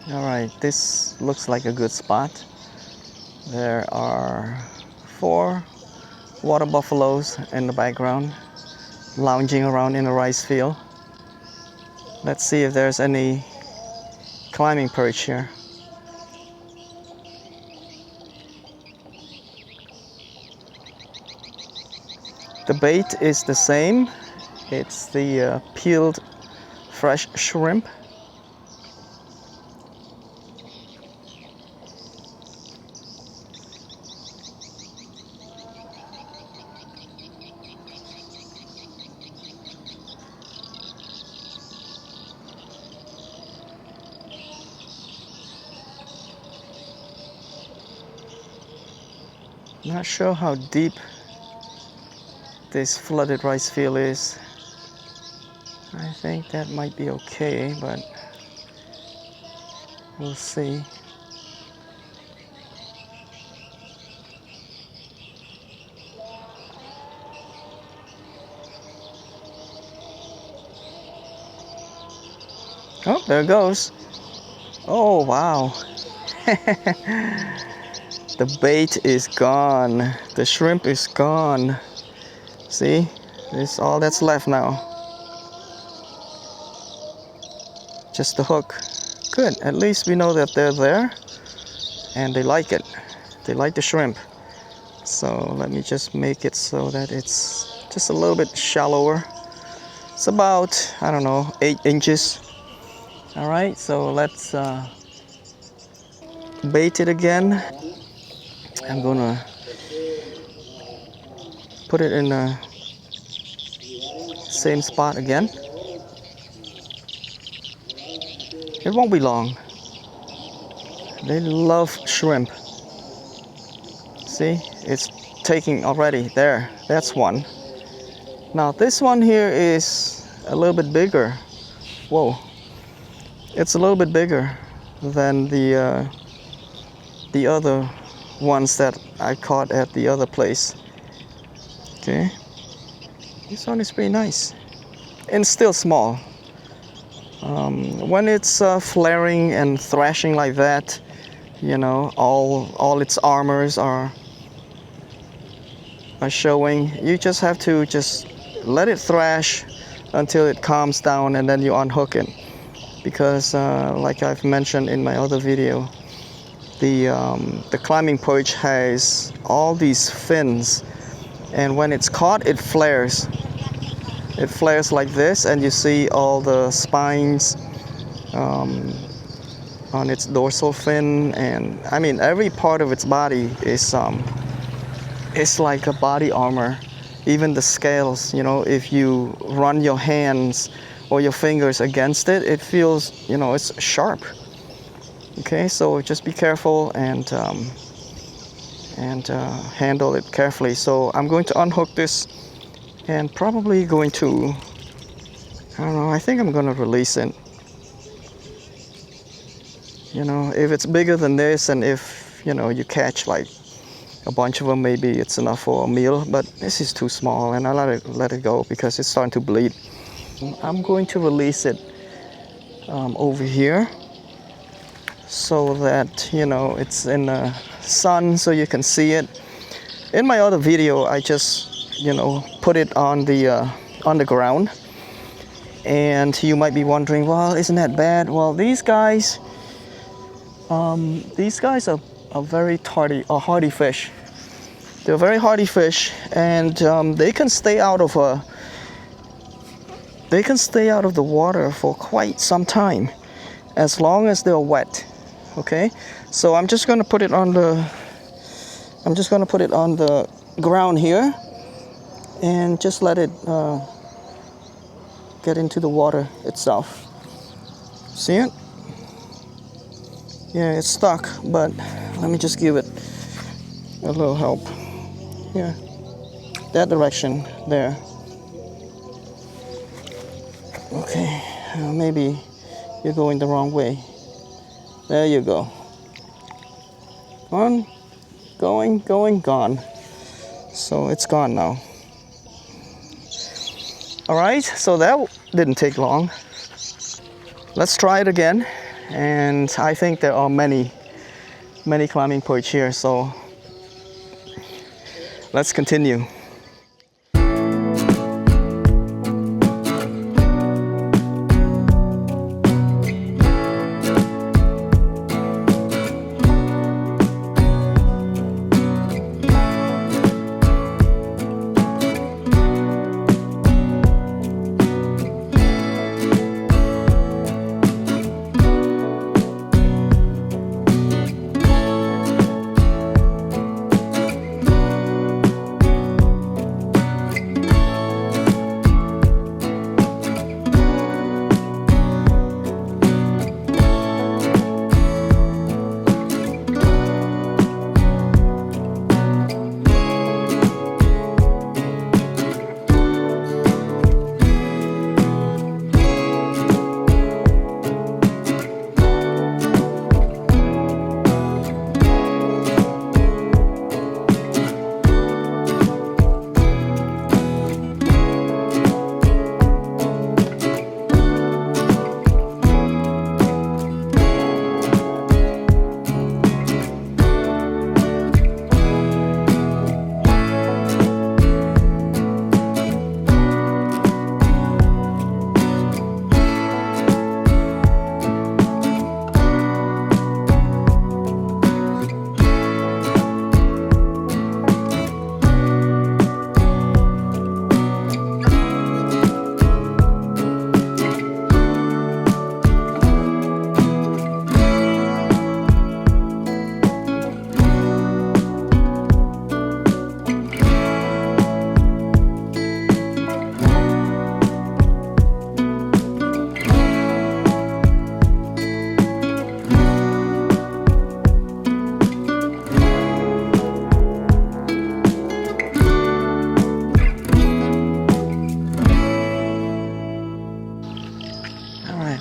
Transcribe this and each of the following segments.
All right, this looks like a good spot. There are 4 water buffaloes in the background, lounging around in a rice field. Let's see if there's any climbing perch here. The bait is the same. It's the peeled fresh shrimp. Not sure how deep this flooded rice field is. I think that might be okay, but we'll see. Oh, there it goes. Oh, wow. The bait is gone. The shrimp is gone. See? This is all that's left now. Just the hook. Good. At least we know that they're there and they like it. They like the shrimp. So let me just make it so that it's just a little bit shallower. It's about, I don't know, 8 inches. All right, so let's bait it again. I'm gonna put it in the same spot again. It won't be long. They love shrimp. See, it's taking already. There, that's one. Now this one here is a little bit bigger. Whoa, it's a little bit bigger than the other ones that I caught at the other place. Okay, this one is pretty nice and still small. When it's flaring and thrashing like that, you know, all its armors are showing. You just have to just let it thrash until it calms down, and then you unhook it. Because like I've mentioned in my other video, the climbing perch has all these fins, and when it's caught, it flares. It flares like this, and you see all the spines on its dorsal fin, and I mean every part of its body is it's like a body armor. Even the scales, you know, if you run your hands or your fingers against it, it feels, you know, it's sharp. Okay, so just be careful and handle it carefully. So I'm going to unhook this and probably going to, I don't know, I think I'm gonna release it. You know, if it's bigger than this, and if, you know, you catch like a bunch of them, maybe it's enough for a meal, but this is too small, and I let it go because it's starting to bleed. I'm going to release it over here so that, you know, it's in the sun so you can see it. In my other video, I just, you know, put it on the ground, and you might be wondering, well, isn't that bad? Well, these guys are very hardy fish. They're very hardy fish, and they can stay out of the water for quite some time, as long as they're wet. Okay, so I'm just going to put it on the ground here, and just let it get into the water itself. See it? Yeah, it's stuck, but let me just give it a little help. Yeah, that direction there. Okay, maybe you're going the wrong way. There you go. Going, gone. So it's gone now. All right, so that didn't take long. Let's try it again, And I think there are many climbing perch here, so let's continue.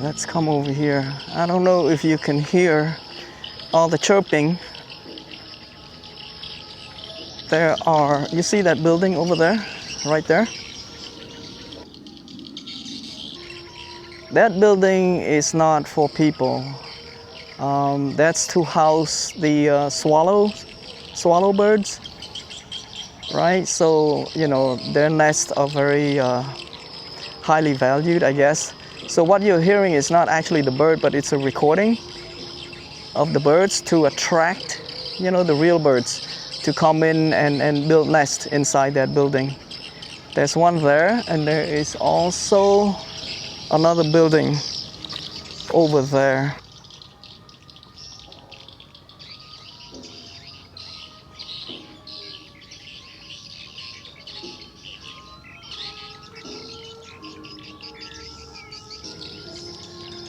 Let's come over here. I don't know if you can hear all the chirping. You see that building over there, right there? That building is not for people. That's to house the swallow birds, right? So, their nests are very highly valued, I guess. So what you're hearing is not actually the bird, but it's a recording of the birds to attract, the real birds to come in and build nests inside that building. There's one there, and there is also another building over there.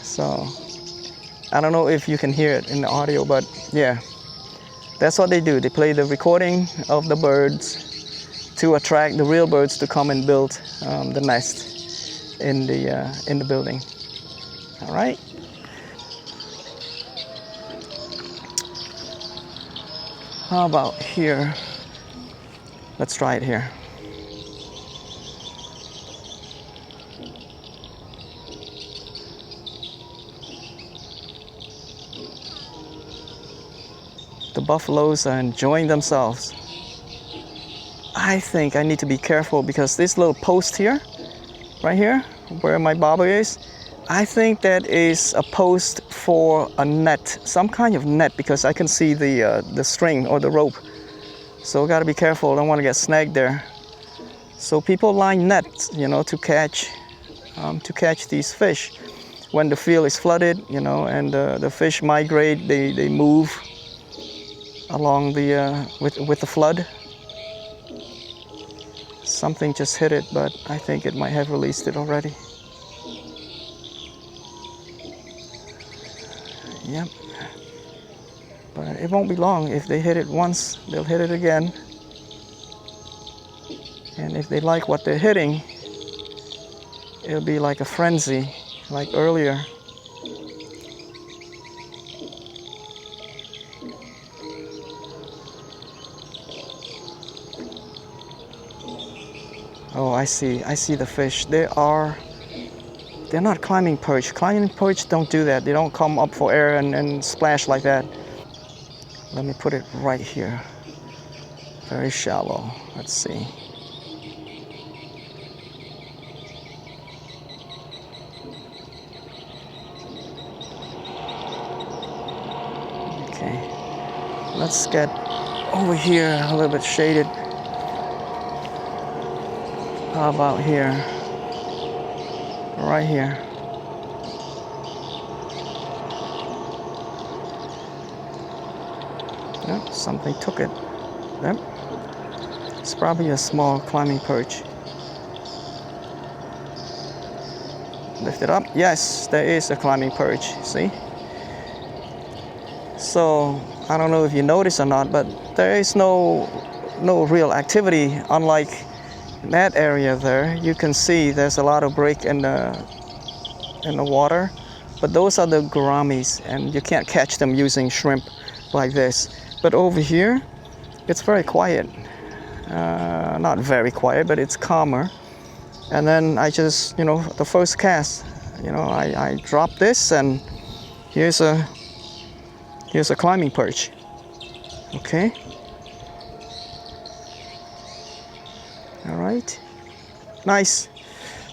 So, I don't know if you can hear it in the audio, but yeah, that's what they do. They play the recording of the birds to attract the real birds to come and build the nest in the building. All right. How about here? Let's try it here. The buffaloes are enjoying themselves. I think I need to be careful because this little post here, right here, where my bobber is, I think that is a post for a net, some kind of net, because I can see the string or the rope. So I gotta be careful, I don't want to get snagged there. So people line nets, to catch these fish. When the field is flooded, and the fish migrate, they move along with the flood. Something just hit it, but I think it might have released it already. Yep. But it won't be long. If they hit it once, they'll hit it again. And if they like what they're hitting, it'll be like a frenzy, like earlier. Oh, I see the fish. They are they're not climbing perch. Climbing perch don't do that. They don't come up for air and splash like that. Let me put it right here. Very shallow. Let's see. Okay. Let's get over here a little bit shaded. How about here? Right here. Yep, something took it. Yep. It's probably a small climbing perch. Lift it up. Yes, there is a climbing perch. See? So I don't know if you notice or not, but there is no real activity. Unlike that area there, you can see there's a lot of break in the water, but those are the gouramis, and you can't catch them using shrimp like this. But over here, it's very quiet. Not very quiet, but it's calmer. And then I just, the first cast, I drop this, and here's a climbing perch. Okay. All right. Nice.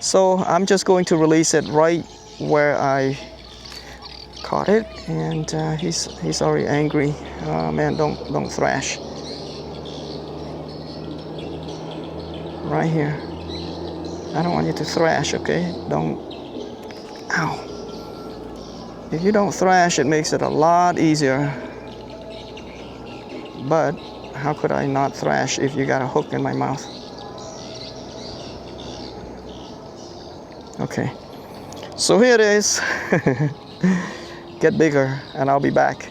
So I'm just going to release it right where I caught it, and he's already angry. Oh, man, don't thrash. Right here. I don't want you to thrash, okay? Don't. Ow. If you don't thrash, it makes it a lot easier. But how could I not thrash if you got a hook in my mouth? Okay. So here it is. Get bigger, and I'll be back.